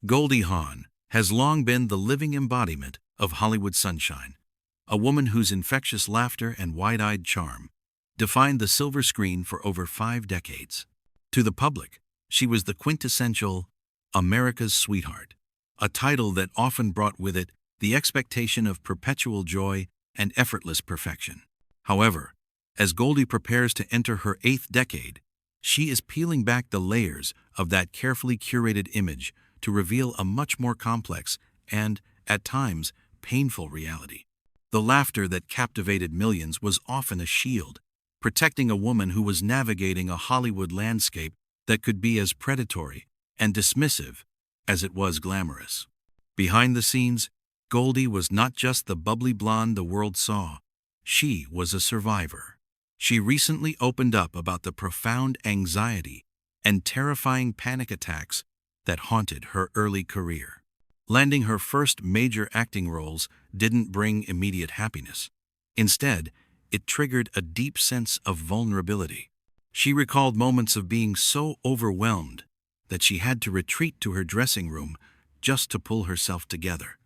Goldie Hawn has long been the living embodiment of Hollywood sunshine, a woman whose infectious laughter and wide-eyed charm defined the silver screen for over 5 decades. To the public, she was the quintessential America's sweetheart, a title that often brought with it the expectation of perpetual joy and effortless perfection. However, as Goldie prepares to enter her 8th decade, she is peeling back the layers of that carefully curated image to reveal a much more complex and, at times, painful reality. The laughter that captivated millions was often a shield, protecting a woman who was navigating a Hollywood landscape that could be as predatory and dismissive as it was glamorous. Behind the scenes, Goldie was not just the bubbly blonde the world saw. She was a survivor. She recently opened up about the profound anxiety and terrifying panic attacks that haunted her early career. Landing her first major acting roles didn't bring immediate happiness. Instead, it triggered a deep sense of vulnerability. She recalled moments of being so overwhelmed that she had to retreat to her dressing room just to pull herself together,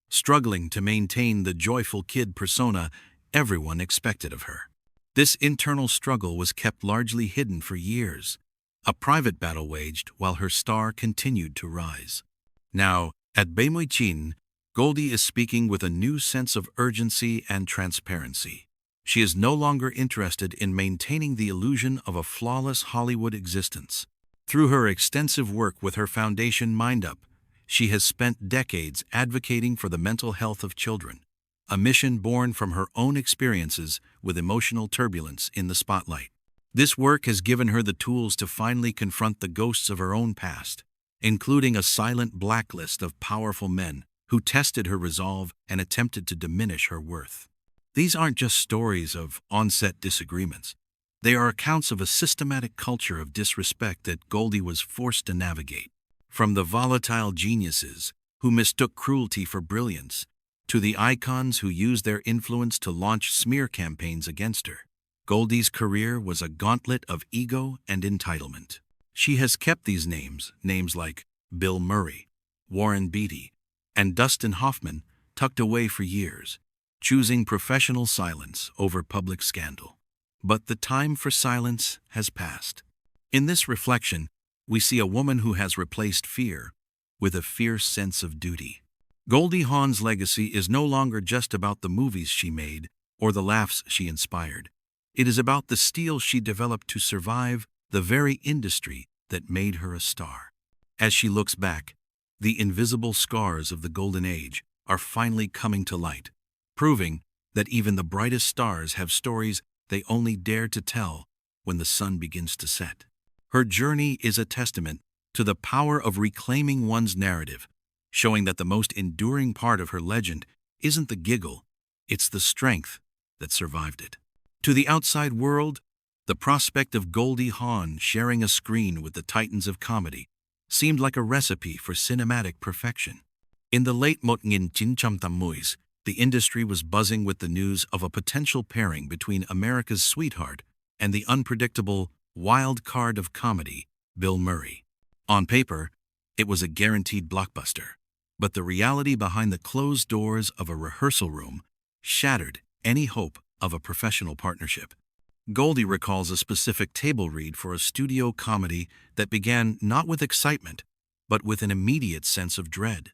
struggling to maintain the joyful kid persona everyone expected of her. This internal struggle was kept largely hidden for years, a private battle waged while her star continued to rise. Now, at Bemoy Chin, Goldie is speaking with a new sense of urgency and transparency. She is no longer interested in maintaining the illusion of a flawless Hollywood existence. Through her extensive work with her foundation MindUp, she has spent decades advocating for the mental health of children, a mission born from her own experiences with emotional turbulence in the spotlight. This work has given her the tools to finally confront the ghosts of her own past, including a silent blacklist of powerful men who tested her resolve and attempted to diminish her worth. These aren't just stories of on-set disagreements. They are accounts of a systematic culture of disrespect that Goldie was forced to navigate. From the volatile geniuses who mistook cruelty for brilliance, to the icons who used their influence to launch smear campaigns against her, Goldie's career was a gauntlet of ego and entitlement. She has kept these names like Bill Murray, Warren Beatty, and Dustin Hoffman, tucked away for years, choosing professional silence over public scandal. But the time for silence has passed. In this reflection, we see a woman who has replaced fear with a fierce sense of duty. Goldie Hawn's legacy is no longer just about the movies she made or the laughs she inspired. It is about the steel she developed to survive the very industry that made her a star. As she looks back, the invisible scars of the golden age are finally coming to light, proving that even the brightest stars have stories they only dare to tell when the sun begins to set. Her journey is a testament to the power of reclaiming one's narrative, showing that the most enduring part of her legend isn't the giggle, it's the strength that survived it. To the outside world, the prospect of Goldie Hawn sharing a screen with the titans of comedy seemed like a recipe for cinematic perfection. In the late 1990s, the industry was buzzing with the news of a potential pairing between America's sweetheart and the unpredictable wild card of comedy, Bill Murray. On paper, it was a guaranteed blockbuster, but the reality behind the closed doors of a rehearsal room shattered any hope of a professional partnership. Goldie recalls a specific table read for a studio comedy that began not with excitement, but with an immediate sense of dread.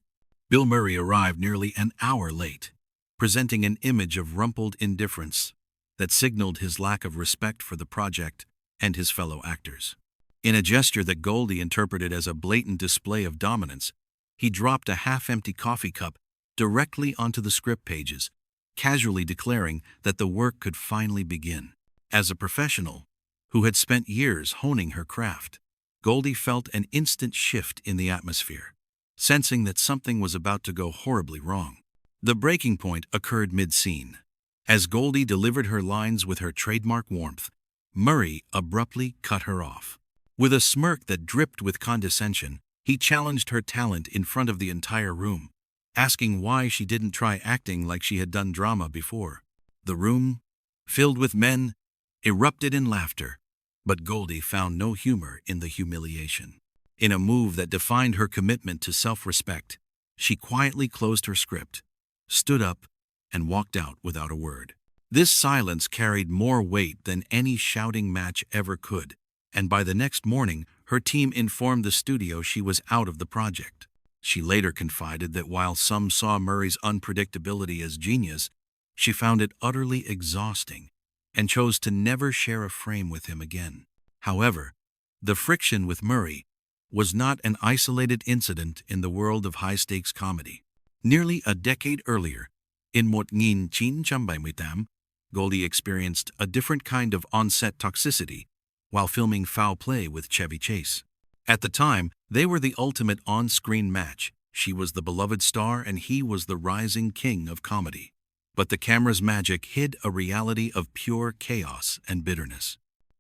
Bill Murray arrived nearly an hour late, presenting an image of rumpled indifference that signaled his lack of respect for the project and his fellow actors. In a gesture that Goldie interpreted as a blatant display of dominance, he dropped a half-empty coffee cup directly onto the script pages, casually declaring that the work could finally begin. As a professional who had spent years honing her craft, Goldie felt an instant shift in the atmosphere, sensing that something was about to go horribly wrong. The breaking point occurred mid-scene. As Goldie delivered her lines with her trademark warmth, Murray abruptly cut her off. With a smirk that dripped with condescension, he challenged her talent in front of the entire room, asking why she didn't try acting like she had done drama before. The room, filled with men, erupted in laughter, but Goldie found no humor in the humiliation. In a move that defined her commitment to self-respect, she quietly closed her script, stood up, and walked out without a word. This silence carried more weight than any shouting match ever could, and by the next morning, her team informed the studio she was out of the project. She later confided that while some saw Murray's unpredictability as genius, she found it utterly exhausting and chose to never share a frame with him again. However, the friction with Murray was not an isolated incident in the world of high-stakes comedy. Nearly a decade earlier, in 1978, Goldie experienced a different kind of on-set toxicity while filming Foul Play with Chevy Chase. At the time, they were the ultimate on-screen match. She was the beloved star and he was the rising king of comedy. But the camera's magic hid a reality of pure chaos and bitterness.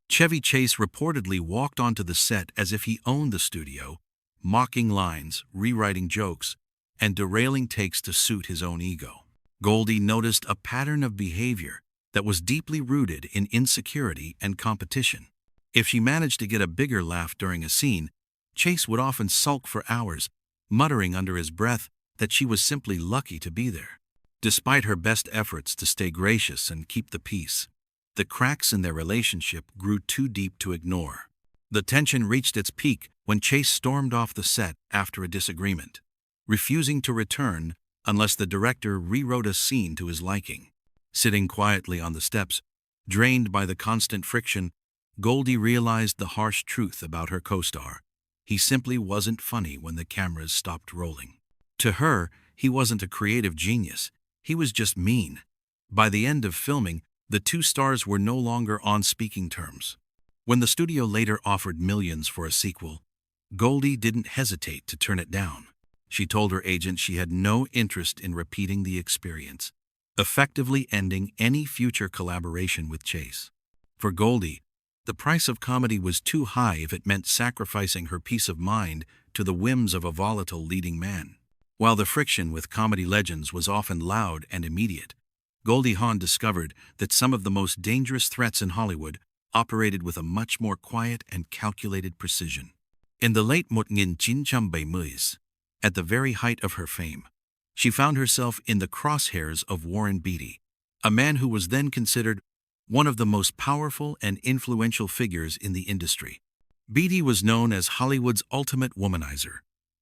Chevy Chase reportedly walked onto the set as if he owned the studio, mocking lines, rewriting jokes, and derailing takes to suit his own ego. Goldie noticed a pattern of behavior that was deeply rooted in insecurity and competition. If she managed to get a bigger laugh during a scene, Chase would often sulk for hours, muttering under his breath that she was simply lucky to be there. Despite her best efforts to stay gracious and keep the peace, the cracks in their relationship grew too deep to ignore. The tension reached its peak when Chase stormed off the set after a disagreement, refusing to return unless the director rewrote a scene to his liking. Sitting quietly on the steps, drained by the constant friction, Goldie realized the harsh truth about her co-star. He simply wasn't funny when the cameras stopped rolling. To her, he wasn't a creative genius. He was just mean. By the end of filming, the two stars were no longer on speaking terms. When the studio later offered millions for a sequel, Goldie didn't hesitate to turn it down. She told her agent she had no interest in repeating the experience, effectively ending any future collaboration with Chase. For Goldie, the price of comedy was too high if it meant sacrificing her peace of mind to the whims of a volatile leading man. While the friction with comedy legends was often loud and immediate, Goldie Hawn discovered that some of the most dangerous threats in Hollywood operated with a much more quiet and calculated precision. In the late 1970s, at the very height of her fame, she found herself in the crosshairs of Warren Beatty, a man who was then considered one of the most powerful and influential figures in the industry. Beatty was known as Hollywood's ultimate womanizer,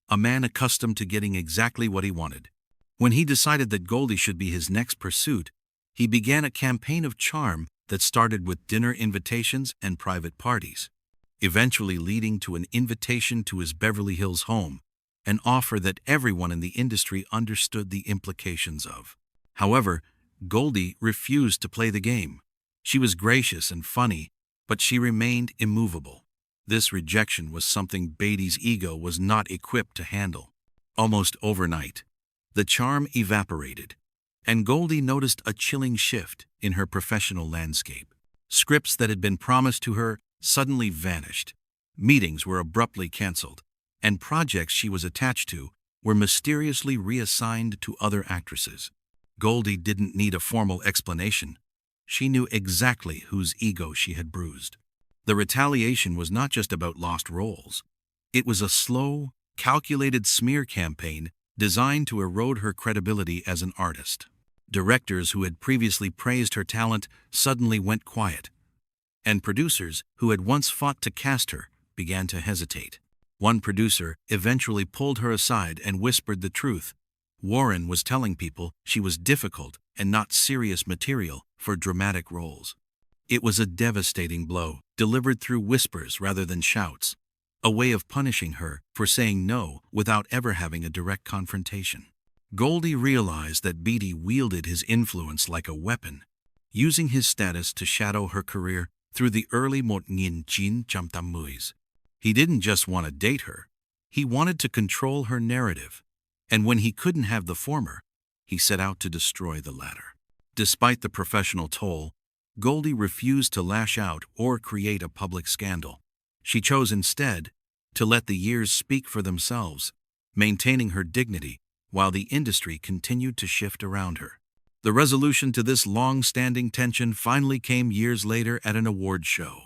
a man accustomed to getting exactly what he wanted. When he decided that Goldie should be his next pursuit, he began a campaign of charm that started with dinner invitations and private parties, eventually leading to an invitation to his Beverly Hills home, an offer that everyone in the industry understood the implications of. However, Goldie refused to play the game. She was gracious and funny, but she remained immovable. This rejection was something Beatty's ego was not equipped to handle. Almost overnight, the charm evaporated, and Goldie noticed a chilling shift in her professional landscape. Scripts that had been promised to her suddenly vanished. Meetings were abruptly canceled, and projects she was attached to were mysteriously reassigned to other actresses. Goldie didn't need a formal explanation. She knew exactly whose ego she had bruised. The retaliation was not just about lost roles. It was a slow, calculated smear campaign designed to erode her credibility as an artist. Directors who had previously praised her talent suddenly went quiet, and producers who had once fought to cast her began to hesitate. One producer eventually pulled her aside and whispered the truth. Warren was telling people she was difficult and not serious material for dramatic roles. It was a devastating blow, delivered through whispers rather than shouts, a way of punishing her for saying no without ever having a direct confrontation. Goldie realized that Beatty wielded his influence like a weapon, using his status to shadow her career through the early 1970s. He didn't just want to date her, he wanted to control her narrative, and when he couldn't have the former, he set out to destroy the latter. Despite the professional toll, Goldie refused to lash out or create a public scandal. She chose instead to let the years speak for themselves, maintaining her dignity while the industry continued to shift around her. The resolution to this long-standing tension finally came years later at an award show.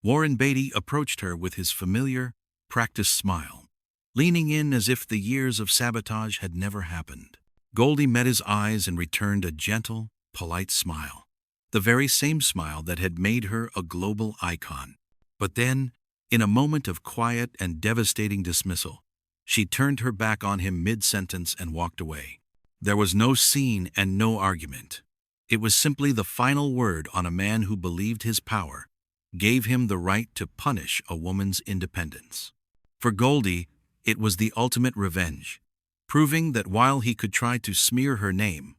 Warren Beatty approached her with his familiar, practiced smile, leaning in as if the years of sabotage had never happened. Goldie met his eyes and returned a gentle, polite smile, the very same smile that had made her a global icon. But then, in a moment of quiet and devastating dismissal, she turned her back on him mid-sentence and walked away. There was no scene and no argument. It was simply the final word on a man who believed his power gave him the right to punish a woman's independence. For Goldie, it was the ultimate revenge, proving that while he could try to smear her name,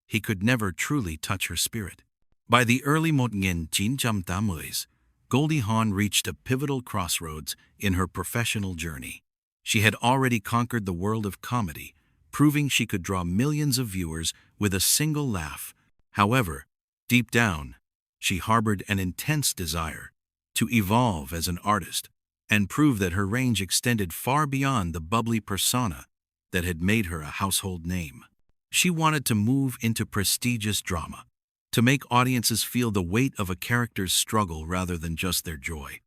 he could never truly touch her spirit. By the early 1980s, Goldie Hawn reached a pivotal crossroads in her professional journey. She had already conquered the world of comedy, proving she could draw millions of viewers with a single laugh. However, deep down, she harbored an intense desire to evolve as an artist and prove that her range extended far beyond the bubbly persona that had made her a household name. She wanted to move into prestigious drama, to make audiences feel the weight of a character's struggle rather than just their joy.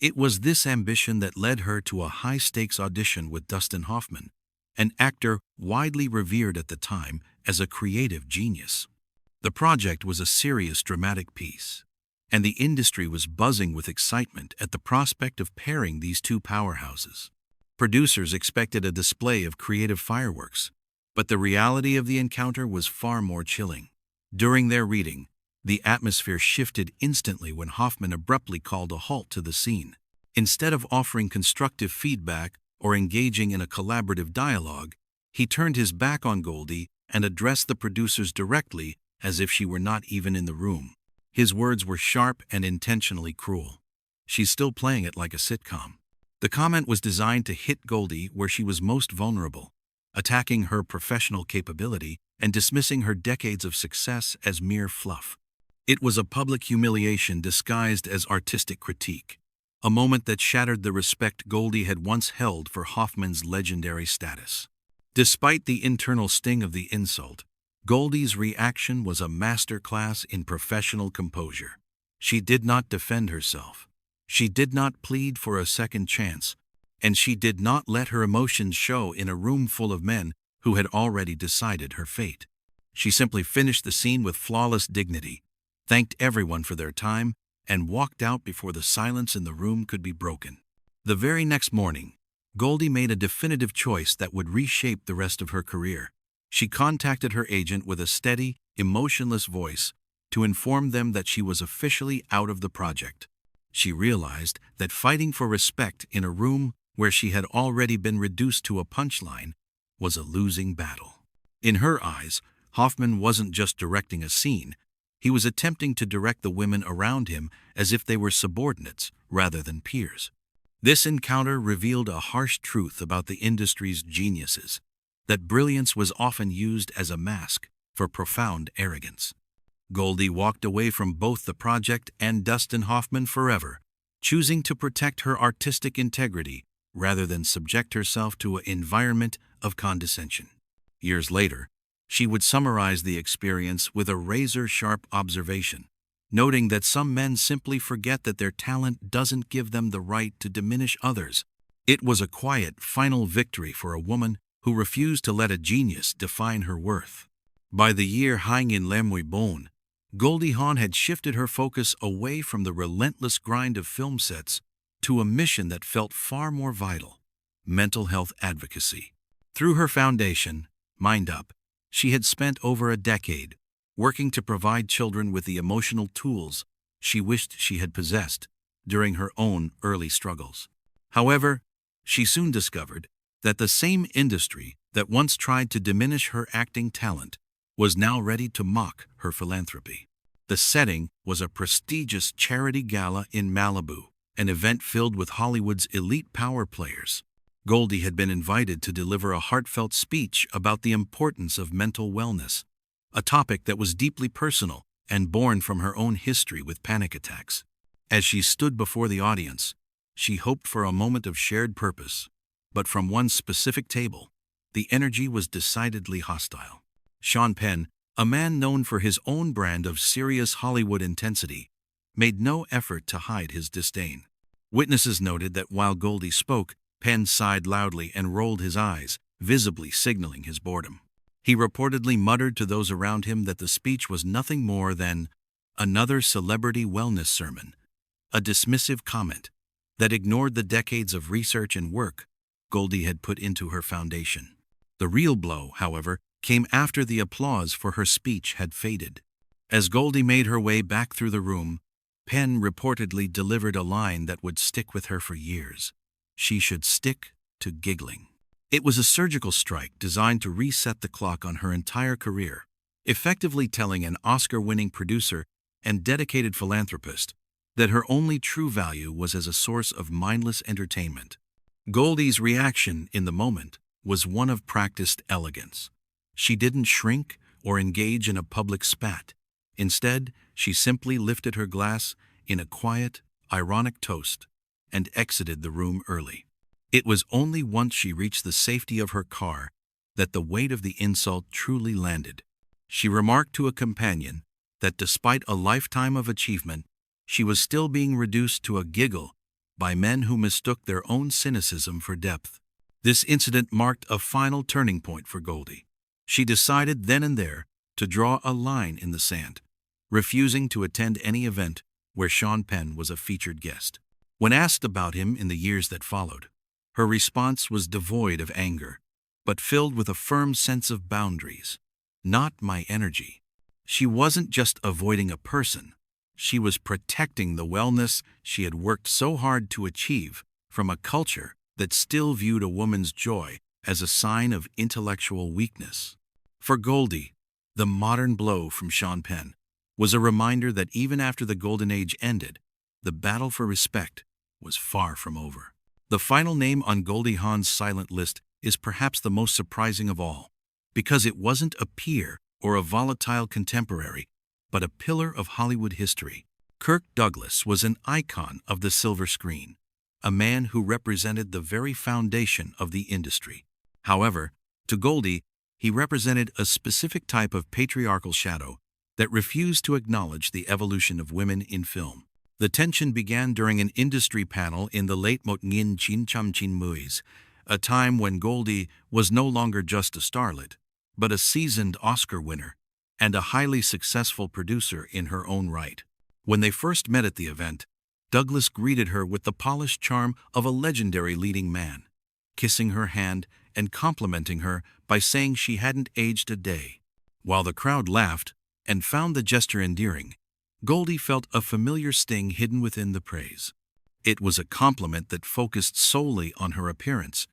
It was this ambition that led her to a high-stakes audition with Dustin Hoffman, an actor widely revered at the time as a creative genius. The project was a serious dramatic piece, and the industry was buzzing with excitement at the prospect of pairing these two powerhouses. Producers expected a display of creative fireworks, but the reality of the encounter was far more chilling. During their reading, the atmosphere shifted instantly when Hoffman abruptly called a halt to the scene. Instead of offering constructive feedback or engaging in a collaborative dialogue, he turned his back on Goldie and addressed the producers directly as if she were not even in the room. His words were sharp and intentionally cruel. "She's still playing it like a sitcom." The comment was designed to hit Goldie where she was most vulnerable, attacking her professional capability and dismissing her decades of success as mere fluff. It was a public humiliation disguised as artistic critique, a moment that shattered the respect Goldie had once held for Hoffman's legendary status. Despite the internal sting of the insult, Goldie's reaction was a masterclass in professional composure. She did not defend herself. She did not plead for a second chance, and she did not let her emotions show in a room full of men who had already decided her fate. She simply finished the scene with flawless dignity, thanked everyone for their time, and walked out before the silence in the room could be broken. The very next morning, Goldie made a definitive choice that would reshape the rest of her career. She contacted her agent with a steady, emotionless voice to inform them that she was officially out of the project. She realized that fighting for respect in a room where she had already been reduced to a punchline was a losing battle. In her eyes, Hoffman wasn't just directing a scene, he was attempting to direct the women around him as if they were subordinates rather than peers. This encounter revealed a harsh truth about the industry's geniuses, that brilliance was often used as a mask for profound arrogance. Goldie walked away from both the project and Dustin Hoffman forever, choosing to protect her artistic integrity rather than subject herself to an environment of condescension. Years later, she would summarize the experience with a razor-sharp observation, noting that some men simply forget that their talent doesn't give them the right to diminish others. It was a quiet, final victory for a woman who refused to let a genius define her worth. By the year Hang in Lamui Bone, Goldie Hawn had shifted her focus away from the relentless grind of film sets to a mission that felt far more vital: mental health advocacy. Through her foundation, Mind Up, she had spent over a decade working to provide children with the emotional tools she wished she had possessed during her own early struggles. However, she soon discovered that the same industry that once tried to diminish her acting talent was now ready to mock her philanthropy. The setting was a prestigious charity gala in Malibu, an event filled with Hollywood's elite power players. Goldie had been invited to deliver a heartfelt speech about the importance of mental wellness, a topic that was deeply personal and born from her own history with panic attacks. As she stood before the audience, she hoped for a moment of shared purpose, but from one specific table, the energy was decidedly hostile. Sean Penn, a man known for his own brand of serious Hollywood intensity, made no effort to hide his disdain. Witnesses noted that while Goldie spoke, Penn sighed loudly and rolled his eyes, visibly signaling his boredom. He reportedly muttered to those around him that the speech was nothing more than another celebrity wellness sermon, a dismissive comment that ignored the decades of research and work Goldie had put into her foundation. The real blow, however, came after the applause for her speech had faded. As Goldie made her way back through the room, Penn reportedly delivered a line that would stick with her for years. She should stick to giggling. It was a surgical strike designed to reset the clock on her entire career, effectively telling an Oscar-winning producer and dedicated philanthropist that her only true value was as a source of mindless entertainment. Goldie's reaction in the moment was one of practiced elegance. She didn't shrink or engage in a public spat. Instead, she simply lifted her glass in a quiet, ironic toast and exited the room early. It was only once she reached the safety of her car that the weight of the insult truly landed. She remarked to a companion that despite a lifetime of achievement, she was still being reduced to a giggle by men who mistook their own cynicism for depth. This incident marked a final turning point for Goldie. She decided then and there to draw a line in the sand, refusing to attend any event where Sean Penn was a featured guest. When asked about him in the years that followed, her response was devoid of anger, but filled with a firm sense of boundaries. Not my energy. She wasn't just avoiding a person. She was protecting the wellness she had worked so hard to achieve from a culture that still viewed a woman's joy as a sign of intellectual weakness. For Goldie, the modern blow from Sean Penn was a reminder that even after the golden age ended, the battle for respect was far from over. The final name on Goldie Hawn's silent list is perhaps the most surprising of all, because it wasn't a peer or a volatile contemporary, but a pillar of Hollywood history. Kirk Douglas was an icon of the silver screen, a man who represented the very foundation of the industry. However, to Goldie, he represented a specific type of patriarchal shadow that refused to acknowledge the evolution of women in film. The tension began during an industry panel in the late 1990s, a time when Goldie was no longer just a starlet, but a seasoned Oscar winner and a highly successful producer in her own right. When they first met at the event, Douglas greeted her with the polished charm of a legendary leading man, kissing her hand and complimenting her by saying she hadn't aged a day. While the crowd laughed and found the gesture endearing, Goldie felt a familiar sting hidden within the praise. It was a compliment that focused solely on her appearance,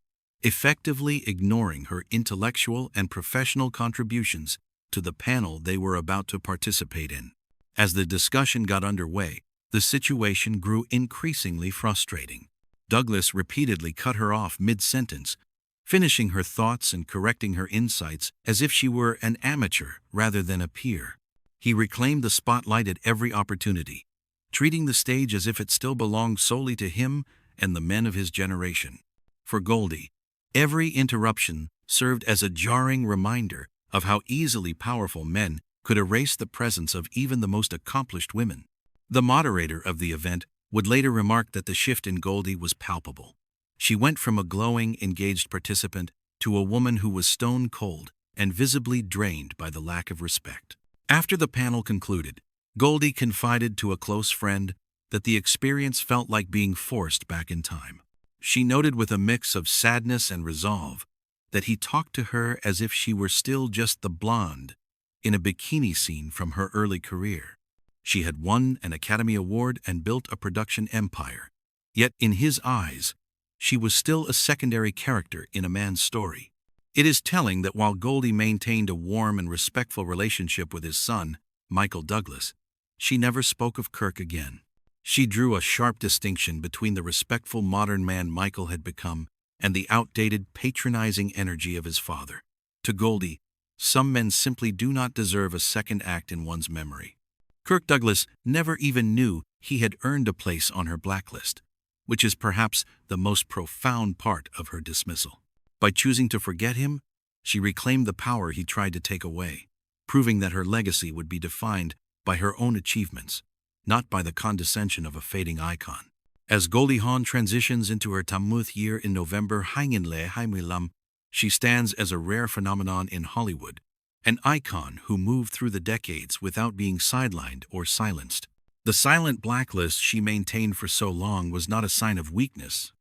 effectively ignoring her intellectual and professional contributions to the panel they were about to participate in. As the discussion got underway, the situation grew increasingly frustrating. Douglas repeatedly cut her off mid-sentence, finishing her thoughts and correcting her insights as if she were an amateur rather than a peer. He reclaimed the spotlight at every opportunity, treating the stage as if it still belonged solely to him and the men of his generation. For Goldie, every interruption served as a jarring reminder of how easily powerful men could erase the presence of even the most accomplished women. The moderator of the event would later remark that the shift in Goldie was palpable. She went from a glowing, engaged participant to a woman who was stone cold and visibly drained by the lack of respect. After the panel concluded, Goldie confided to a close friend that the experience felt like being forced back in time. She noted with a mix of sadness and resolve that he talked to her as if she were still just the blonde in a bikini scene from her early career. She had won an Academy Award and built a production empire, yet in his eyes, she was still a secondary character in a man's story. It is telling that while Goldie maintained a warm and respectful relationship with his son, Michael Douglas, she never spoke of Kirk again. She drew a sharp distinction between the respectful modern man Michael had become and the outdated, patronizing energy of his father. To Goldie, some men simply do not deserve a second act in one's memory. Kirk Douglas never even knew he had earned a place on her blacklist, which is perhaps the most profound part of her dismissal. By choosing to forget him, she reclaimed the power he tried to take away, proving that her legacy would be defined by her own achievements, not by the condescension of a fading icon. As Goldie Hawn transitions into her Tamuth year in November, Hanginle Haimilam, she stands as a rare phenomenon in Hollywood, an icon who moved through the decades without being sidelined or silenced. The silent blacklist she maintained for so long was not a sign of weakness,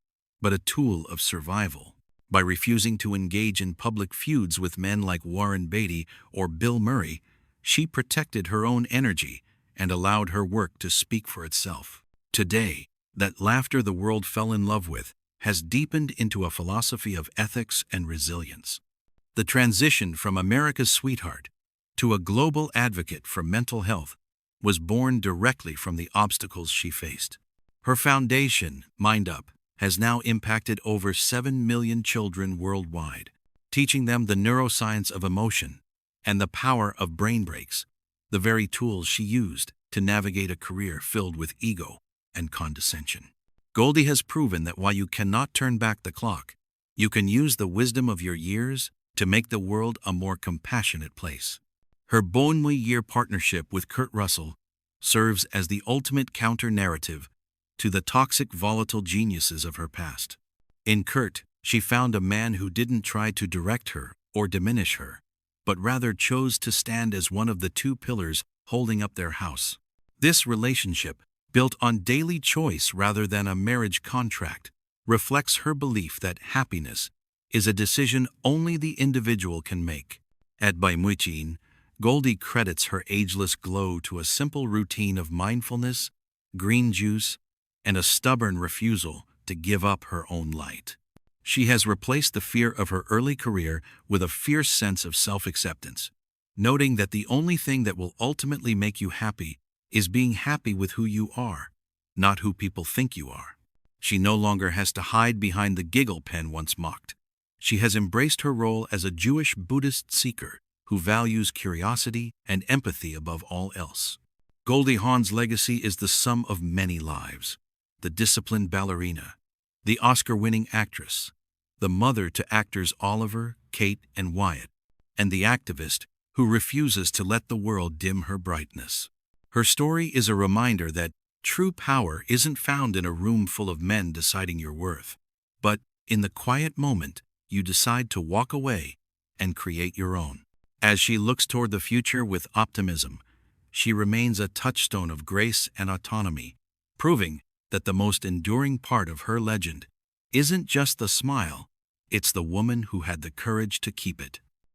but a tool of survival. By refusing to engage in public feuds with men like Warren Beatty or Bill Murray, she protected her own energy and allowed her work to speak for itself. Today, that laughter the world fell in love with has deepened into a philosophy of ethics and resilience. The transition from America's sweetheart to a global advocate for mental health was born directly from the obstacles she faced. Her foundation, Mind Up, has now impacted over 7 million children worldwide, teaching them the neuroscience of emotion and the power of brain breaks, the very tools she used to navigate a career filled with ego and condescension. Goldie has proven that while you cannot turn back the clock, you can use the wisdom of your years to make the world a more compassionate place. Her Bonne-Year partnership with Kurt Russell serves as the ultimate counter-narrative to the toxic, volatile geniuses of her past. In Kurt, she found a man who didn't try to direct her or diminish her, but rather chose to stand as one of the two pillars holding up their house. This relationship, built on daily choice rather than a marriage contract, reflects her belief that happiness is a decision only the individual can make. At Baimuichin, Goldie credits her ageless glow to a simple routine of mindfulness, green juice, and a stubborn refusal to give up her own light. She has replaced the fear of her early career with a fierce sense of self-acceptance, noting that the only thing that will ultimately make you happy is being happy with who you are, not who people think you are. She no longer has to hide behind the giggle pen once mocked. She has embraced her role as a Jewish Buddhist seeker who values curiosity and empathy above all else. Goldie Hawn's legacy is the sum of many lives: the disciplined ballerina, the Oscar-winning actress, the mother to actors Oliver, Kate, and Wyatt, and the activist who refuses to let the world dim her brightness. Her story is a reminder that true power isn't found in a room full of men deciding your worth, but in the quiet moment you decide to walk away and create your own. As she looks toward the future with optimism, she remains a touchstone of grace and autonomy, proving that the most enduring part of her legend isn't just the smile, it's the woman who had the courage to keep it.